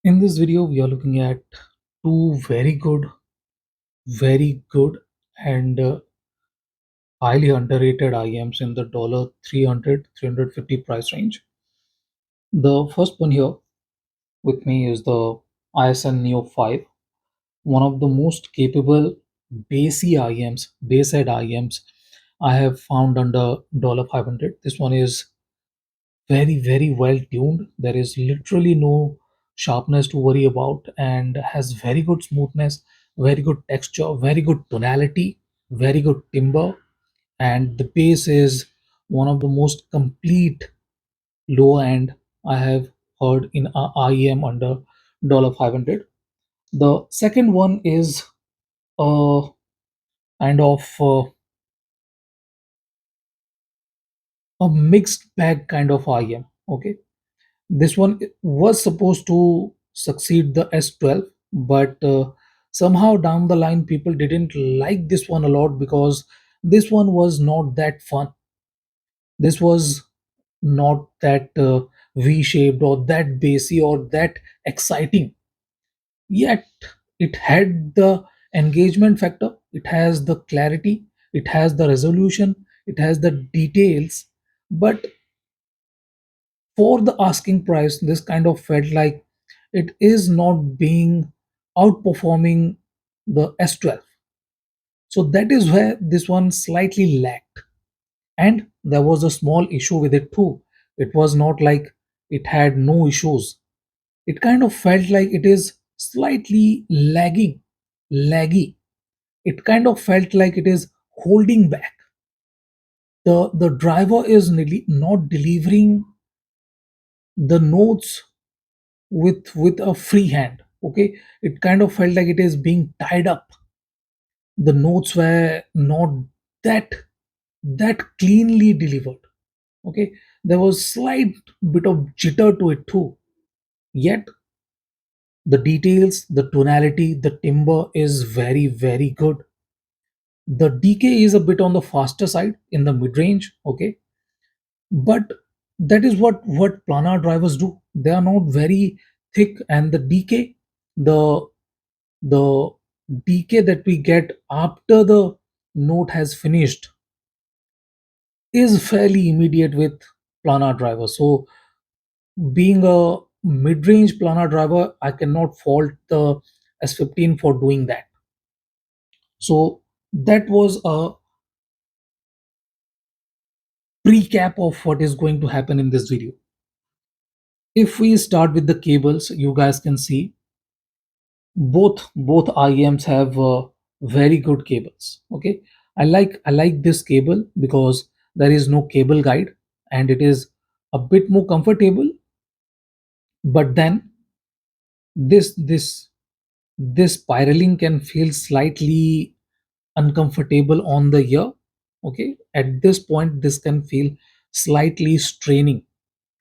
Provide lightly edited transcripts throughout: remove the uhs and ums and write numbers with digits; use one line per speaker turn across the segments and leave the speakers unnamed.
In this video, we are looking at two very good, and highly underrated IEMs in the dollar 300 350 price range. The first one here with me is the ISN NEO 5, one of the most capable base head IEMs I have found under dollar 500. This one is very well tuned. There is literally no sharpness to worry about and has very good smoothness, very good texture, very good tonality, very good timbre, and the bass is one of the most complete low end I have heard in a IEM under dollar 500. The second one is a kind of a mixed bag kind of IEM. Okay, this one was supposed to succeed the S12, but somehow down the line, people didn't like this one a lot because this one was not that fun. This was not that V shaped or that bassy or that exciting. Yet it had the engagement factor, it has the clarity, it has the resolution, it has the details. But for the asking price, this kind of felt like it is not being outperforming the S12. So that is where this one slightly lacked. And there was a small issue with it too. It was not like it had no issues. It kind of felt like it is slightly laggy. It kind of felt like it is holding back. The driver is not delivering the notes with a free hand. Okay, it kind of felt like it is being tied up. The notes were not that cleanly delivered. Okay, there was slight bit of jitter to it too. Yet the details, the tonality, the timbre is very good. The decay is a bit on the faster side in the mid range. Okay, but that is what planar drivers do. They are not very thick, and the the decay that we get after the note has finished is fairly immediate with planar driver. So being a mid-range planar driver, I cannot fault the S15 for doing that. So that was a recap of what is going to happen in this video. If we start with the cables, you guys can see both IEMs have very good cables. Okay, I like this cable because there is no cable guide and it is a bit more comfortable. But then this this spiraling can feel slightly uncomfortable on the ear. Okay, at this point this can feel slightly straining,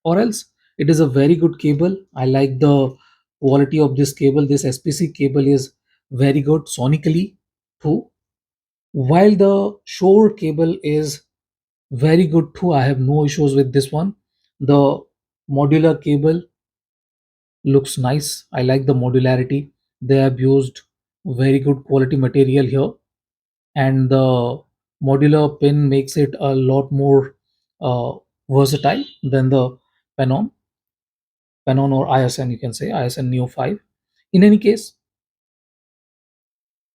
or else it is a very good cable. I like the quality of this cable. This SPC cable is very good sonically too, while the Shore cable is very good too. I have no issues with this one. The modular cable looks nice. I like the modularity. They have used very good quality material here, and the modular pin makes it a lot more uh, versatile than the Panon, Panon or ISN, you can say ISN Neo 5. In any case,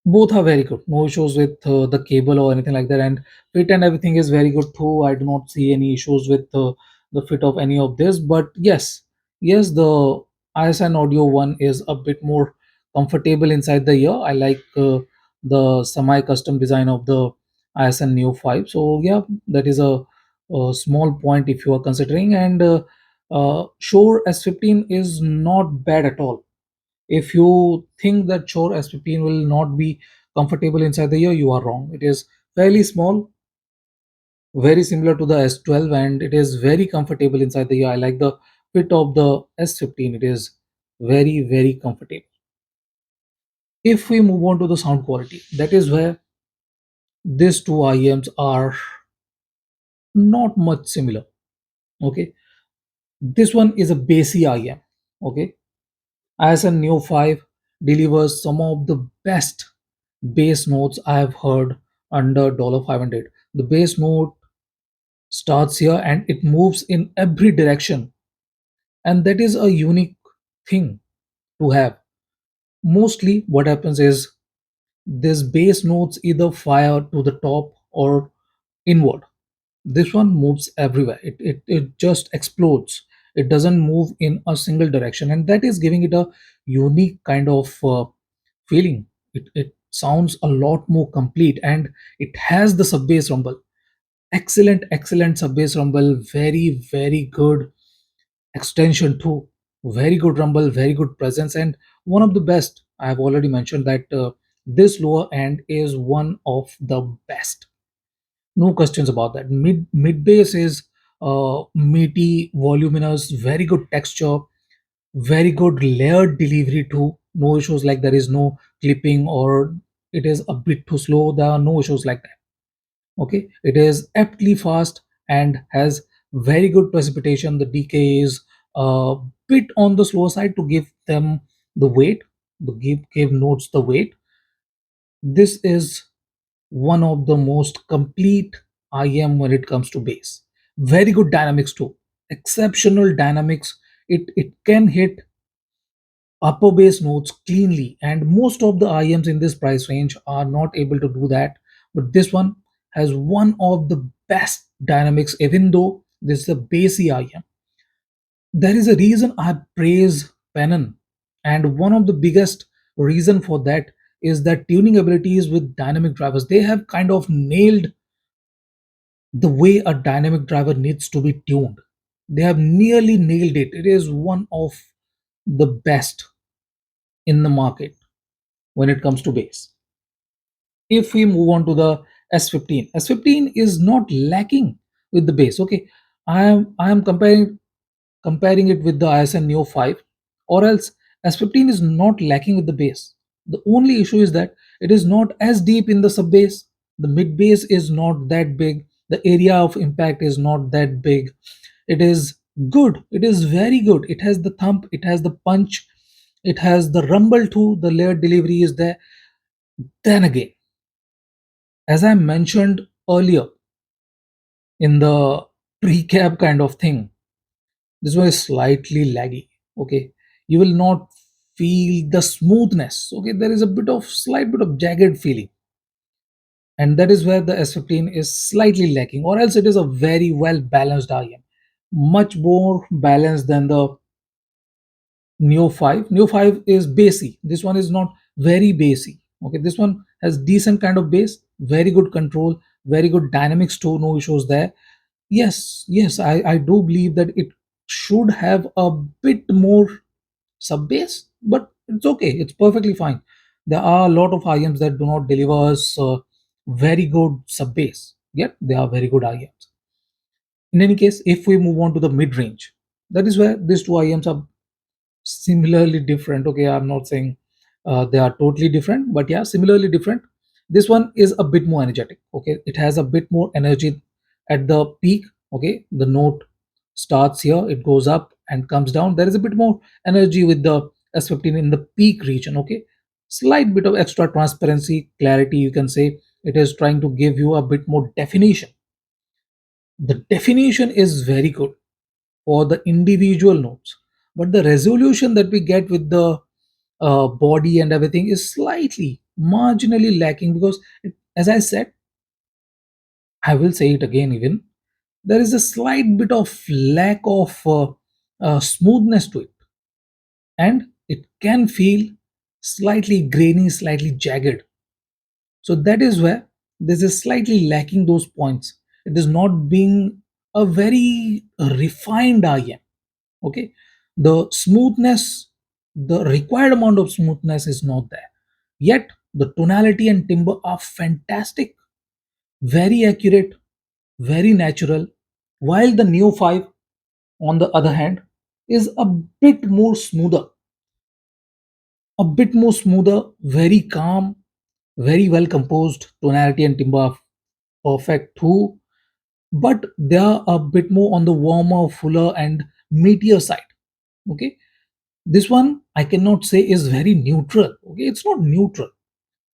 both are very good. No issues with the cable or anything like that, and fit and everything is very good too. I do not see any issues with the fit of any of this. But yes, the ISN audio one is a bit more comfortable inside the ear. I like the semi custom design of the ISN Neo 5. So yeah, that is a small point if you are considering. And Shure S15 is not bad at all. If you think that Shure S15 will not be comfortable inside the ear, you are wrong. It is fairly small, very similar to the S12, and it is very comfortable inside the ear. I like the fit of the S15. It is very comfortable. If we move on to the sound quality, that is where these two IEMs are not much similar. Okay, this one is a bassy IEM. Okay, ISN NEO 5 delivers some of the best bass notes I have heard under $500. The bass note starts here and it moves in every direction, and that is a unique thing to have. Mostly, what happens is this bass notes either fire to the top or inward. This one moves everywhere. It just explodes. It doesn't move in a single direction, and that is giving it a unique kind of feeling. It sounds a lot more complete, and it has the sub bass rumble. Excellent sub bass rumble. Very good extension too. Very good rumble, very good presence, and one of the best. I have already mentioned that this lower end is one of the best. No questions about that. Mid bass is meaty, voluminous, very good texture, very good layered delivery too. No issues like there is no clipping or it is a bit too slow. There are no issues like that. Okay, it is aptly fast and has very good precipitation. The decay is a bit on the slower side to give them the weight, to give notes the weight. This is one of the most complete IM when it comes to bass. Very good dynamics too. Exceptional dynamics. It can hit upper bass notes cleanly, and most of the IMs in this price range are not able to do that. But this one has one of the best dynamics, even though this is a bassy IM. There is a reason I praise Pennon, and one of the biggest reason for that is that tuning abilities with dynamic drivers. They have kind of nailed the way a dynamic driver needs to be tuned. They have nearly nailed it. It is one of the best in the market when it comes to bass. If we move on to the S15, S15 is not lacking with the bass. Okay, I am comparing it with the ISN Neo 5, or else S15 is not lacking with the bass. The only issue is that it is not as deep in the sub bass. The mid bass is not that big. The area of impact is not that big. It is good. It is very good. It has the thump. It has the punch. It has the rumble too. The layered delivery is there. Then again, as I mentioned earlier in the recap kind of thing, this one is slightly laggy. Okay, you will not feel the smoothness. Okay, there is a slight bit of jagged feeling, and that is where the S15 is slightly lacking, or else it is a very well balanced IM, much more balanced than the Neo 5. Neo 5 is bassy. This one is not very bassy. Okay, this one has decent kind of bass, very good control, very good dynamics too, no issues there. Yes, I do believe that it should have a bit more sub bass, but it's okay. It's perfectly fine. There are a lot of IMs that do not deliver us very good sub bass, yet they are very good IMs. In any case, if we move on to the mid range, that is where these two IMs are similarly different. Okay, I'm not saying they are totally different, but yeah, similarly different. This one is a bit more energetic. Okay, it has a bit more energy at the peak. Okay, the note starts here, it goes up and comes down. There is a bit more energy with the S15 in the peak region. Okay, slight bit of extra transparency, clarity, you can say. It is trying to give you a bit more definition. The definition is very good for the individual notes, but the resolution that we get with the body and everything is slightly marginally lacking, because as I said, I will say it again, even there is a slight bit of lack of smoothness to it, and it can feel slightly grainy, slightly jagged. So that is where this is slightly lacking those points. It is not being a very refined IM. Okay, the smoothness, the required amount of smoothness is not there. Yet the tonality and timbre are fantastic, very accurate, very natural. While the Neo 5, on the other hand, is a bit more smoother, very calm, very well composed. Tonality and timbre are perfect too, but they are a bit more on the warmer, fuller, and meatier side. Okay, This one I cannot say is very neutral. Okay, it's not neutral.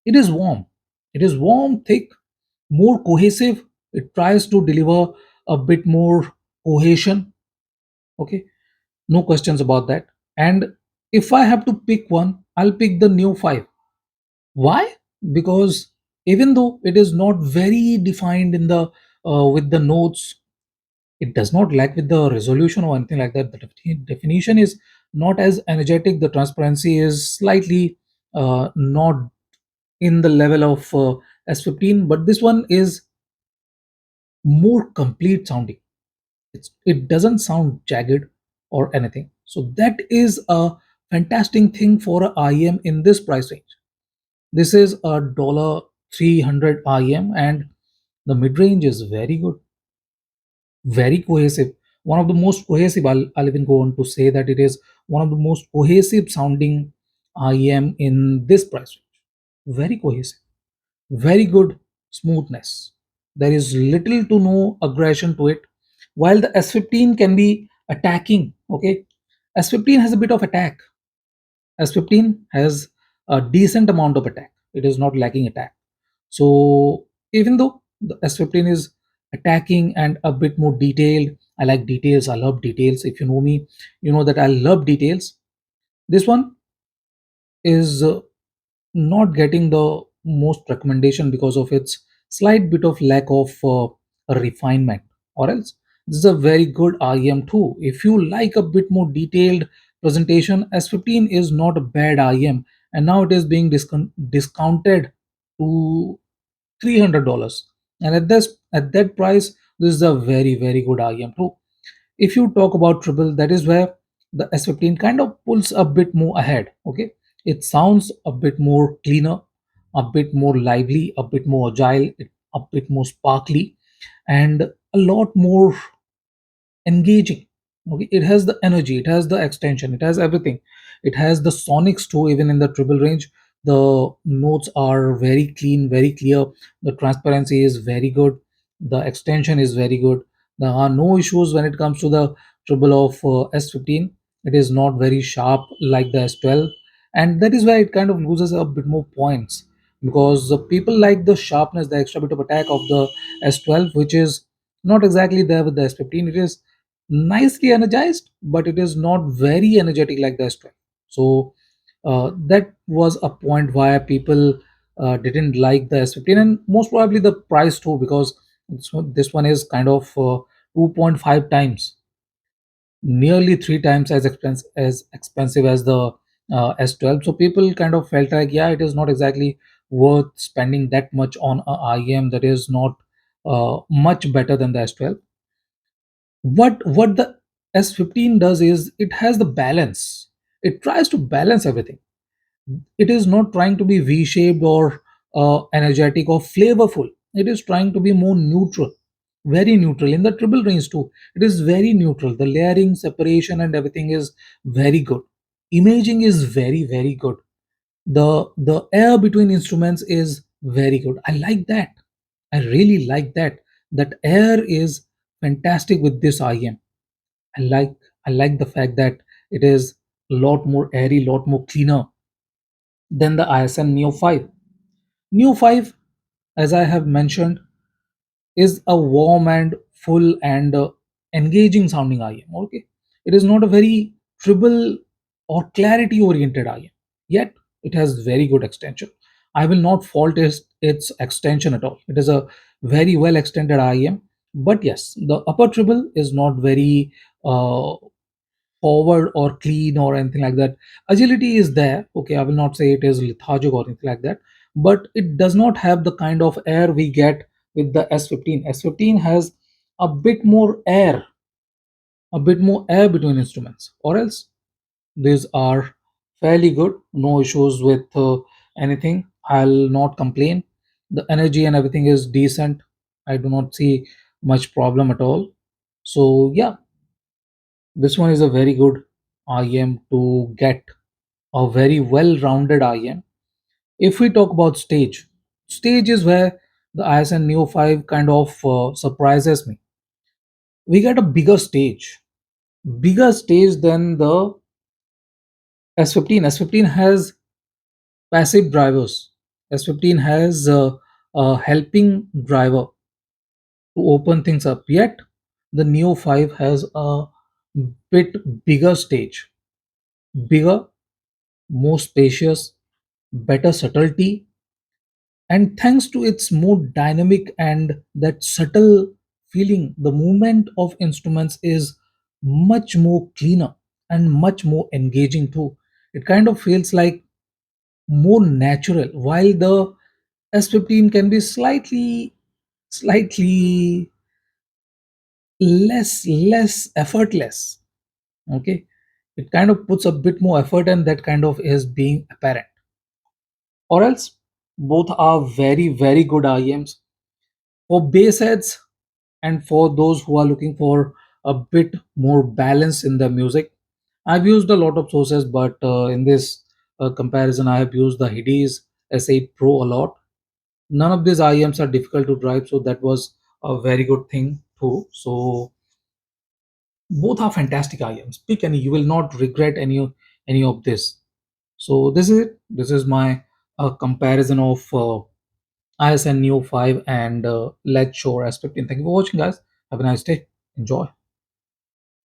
It is warm. It is warm, thick, more cohesive. It tries to deliver a bit more cohesion. Okay, no questions about that. And if I have to pick one, I'll pick the Neo 5. Why? Because even though it is not very defined in the with the notes, it does not lack with the resolution or anything like that. The definition is not as energetic. The transparency is slightly not in the level of S15, but this one is more complete sounding. It doesn't sound jagged or anything. So that is a fantastic thing for a IEM in this price range. This is a dollar 300 IEM, and the mid range is very good, very cohesive. One of the most cohesive. I'll even go on to say that it is one of the most cohesive sounding IEM in this price range. Very cohesive, very good smoothness. There is little to no aggression to it. While the S15 can be attacking, okay, S15 has a bit of attack. S15 has a decent amount of attack. It is not lacking attack. So even though the S15 is attacking and a bit more detailed, I like details. I love details. If you know me, you know that I love details. This one is not getting the most recommendation because of its slight bit of lack of refinement, or else this is a very good IEM too. If you like a bit more detailed presentation, S15 is not a bad IEM, and now it is being discounted to $300, and at that price this is a very good IEM too. If you talk about Treble, that is where the S15 kind of pulls a bit more ahead. Okay, it sounds a bit more cleaner, a bit more lively, a bit more agile, a bit more sparkly, and a lot more engaging. Okay, it has the energy, it has the extension, it has everything. It has the sonics too. Even in the Treble range, the notes are very clean, very clear. The transparency is very good, the extension is very good. There are no issues when it comes to the Treble of S15. It is not very sharp like the S12, and that is why it kind of loses a bit more points, because people like the sharpness, the extra bit of attack of the S12, which is not exactly there with the S15. It is nicely energized, but it is not very energetic like the S12. So that was a point why people didn't like the S15, and most probably the price too, because this one is kind of 2.5 times, nearly 3 times as expensive as the S12. So people kind of felt like, yeah, it is not exactly worth spending that much on a IEM that is not much better than the S12. What the S15 does is it has the balance. It tries to balance everything. It is not trying to be v-shaped or energetic or flavorful. It is trying to be more neutral, very neutral. In the Treble range too, it is very neutral. The layering, separation, and everything is very good. Imaging is very good. The air between instruments is very good. I like that. I really like that. That air is fantastic with this IM. I like I like the fact that it is a lot more airy, lot more cleaner than the ISN NEO 5. NEO 5, as I have mentioned, is a warm and full and engaging sounding IM. Okay, it is not a very triple or clarity oriented IM. Yet it has very good extension. I will not fault its extension at all. It is a very well extended IM. But yes, the upper treble is not very forward or clean or anything like that. Agility is there. Okay, I will not say it is lethargic or anything like that, but it does not have the kind of air we get with the S15. S15 has a bit more air, a bit more air between instruments, or else these are fairly good. No issues with anything. I'll not complain. The energy and everything is decent. I do not see much problem at all. So yeah, this one is a very good IM to get, a very well-rounded IM. If we talk about stage, stage is where the ISN Neo 5 kind of surprises me. We get a bigger stage than the S15 has passive drivers. S15 has a helping driver to open things up. Yet the Neo 5 has a bit bigger stage, bigger, more spacious, better subtlety, and thanks to its more dynamic and that subtle feeling, the movement of instruments is much more cleaner and much more engaging too. It kind of feels like more natural, while the S15 can be slightly less effortless. Okay, it kind of puts a bit more effort, and that kind of is being apparent. Or else, both are very good IEMs for bass heads and for those who are looking for a bit more balance in the music. I've used a lot of sources, but in this comparison, I have used the Hidis S8 Pro a lot. None of these IEMs are difficult to drive, so that was a very good thing too. So both are fantastic IEMs. Pick any, you will not regret any of this. So this is it. This is my comparison of ISN NEO 5 and LetShuoer S15. Thank you for watching, guys. Have a nice day. Enjoy.